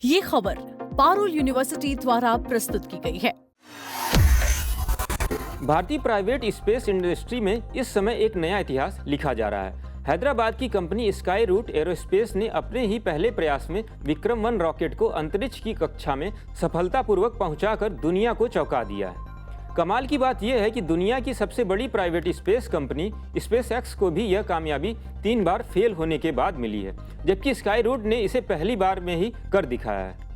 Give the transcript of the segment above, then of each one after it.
ये खबर पारुल यूनिवर्सिटी द्वारा प्रस्तुत की गई है। भारतीय प्राइवेट स्पेस इंडस्ट्री में इस समय एक नया इतिहास लिखा जा रहा है। हैदराबाद की कंपनी स्काई रूट एरोस्पेस ने अपने ही पहले प्रयास में विक्रम-1 रॉकेट को अंतरिक्ष की कक्षा में सफलतापूर्वक पहुंचाकर दुनिया को चौंका दिया है। कमाल की बात यह है कि दुनिया की सबसे बड़ी प्राइवेट स्पेस कंपनी स्पेसएक्स को भी यह कामयाबी 3 बार फेल होने के बाद मिली है, जबकि स्काई रूट ने इसे पहली बार में ही कर दिखाया है।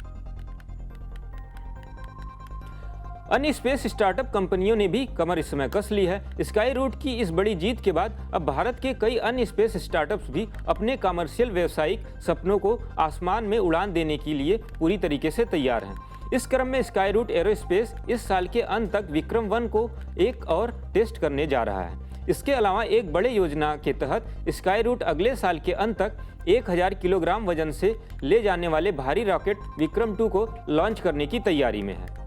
अन्य स्पेस स्टार्टअप कंपनियों ने भी कमर इस समय कस ली है। स्काई रूट की इस बड़ी जीत के बाद अब भारत के कई अन्य स्पेस स्टार्टअप्स भी अपने कमर्शियल व्यावसायिक सपनों को आसमान में उड़ान देने के लिए पूरी तरीके से तैयार हैं। इस क्रम में स्काई रूट एरोस्पेस इस साल के अंत तक विक्रम-1 को एक और टेस्ट करने जा रहा है। इसके अलावा एक बड़े योजना के तहत स्काई रूट अगले साल के अंत तक 1000 किलोग्राम वजन से ले जाने वाले भारी रॉकेट विक्रम-2 को लॉन्च करने की तैयारी में है।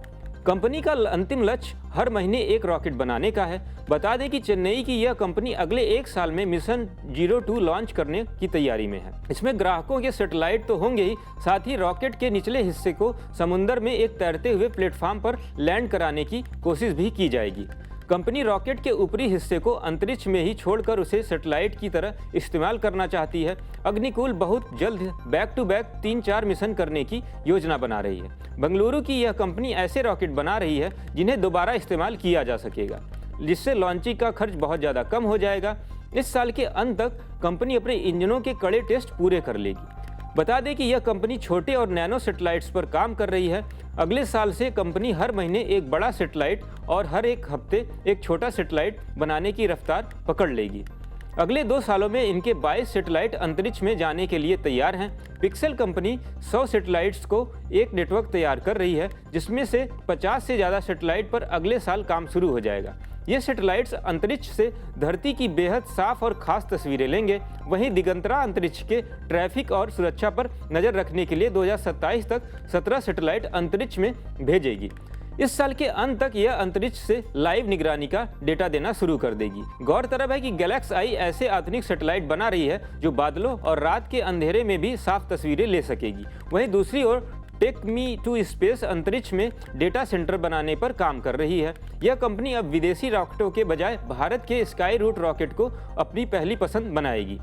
कंपनी का अंतिम लक्ष्य हर महीने एक रॉकेट बनाने का है। बता दें कि चेन्नई की यह कंपनी अगले 1 साल में मिशन 02 लॉन्च करने की तैयारी में है। इसमें ग्राहकों के सैटेलाइट तो होंगे ही, साथ ही रॉकेट के निचले हिस्से को समुद्र में एक तैरते हुए प्लेटफॉर्म पर लैंड कराने की कोशिश भी की जाएगी। कंपनी रॉकेट के ऊपरी हिस्से को अंतरिक्ष में ही छोड़कर उसे सैटेलाइट की तरह इस्तेमाल करना चाहती है। अग्निकुल बहुत जल्द बैक टू बैक 3-4 मिशन करने की योजना बना रही है। बेंगलुरु की यह कंपनी ऐसे रॉकेट बना रही है जिन्हें दोबारा इस्तेमाल किया जा सकेगा, जिससे लॉन्चिंग का खर्च बहुत ज़्यादा कम हो जाएगा। इस साल के अंत तक कंपनी अपने इंजनों के कड़े टेस्ट पूरे कर लेगी। बता दें कि यह कंपनी छोटे और नैनो सैटेलाइट्स पर काम कर रही है। अगले साल से कंपनी हर महीने एक बड़ा सैटेलाइट और हर एक हफ्ते एक छोटा सैटेलाइट बनाने की रफ्तार पकड़ लेगी। अगले 2 सालों में इनके 22 सैटेलाइट अंतरिक्ष में जाने के लिए तैयार हैं। पिक्सेल कंपनी 100 सैटेलाइट्स को एक नेटवर्क तैयार कर रही है, जिसमें से 50 से ज़्यादा सैटेलाइट पर अगले साल काम शुरू हो जाएगा। ये सैटेलाइट्स अंतरिक्ष से धरती की बेहद साफ और खास तस्वीरें लेंगे। वहीं दिगंतरा अंतरिक्ष के ट्रैफिक और सुरक्षा पर नज़र रखने के लिए 2027 तक 17 सैटेलाइट अंतरिक्ष में भेजेगी। इस साल के अंत तक यह अंतरिक्ष से लाइव निगरानी का डेटा देना शुरू कर देगी। गौरतलब है कि गैलेक्सी आई ऐसे आधुनिक सैटेलाइट बना रही है जो बादलों और रात के अंधेरे में भी साफ तस्वीरें ले सकेगी। वहीं दूसरी ओर टेक मी टू स्पेस अंतरिक्ष में डेटा सेंटर बनाने पर काम कर रही है। यह कंपनी अब विदेशी रॉकेटों के बजाय भारत के स्काई रूट रॉकेट को अपनी पहली पसंद बनाएगी।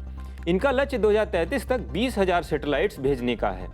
इनका लक्ष्य 2033 तक 20,000 सैटेलाइट्स भेजने का है।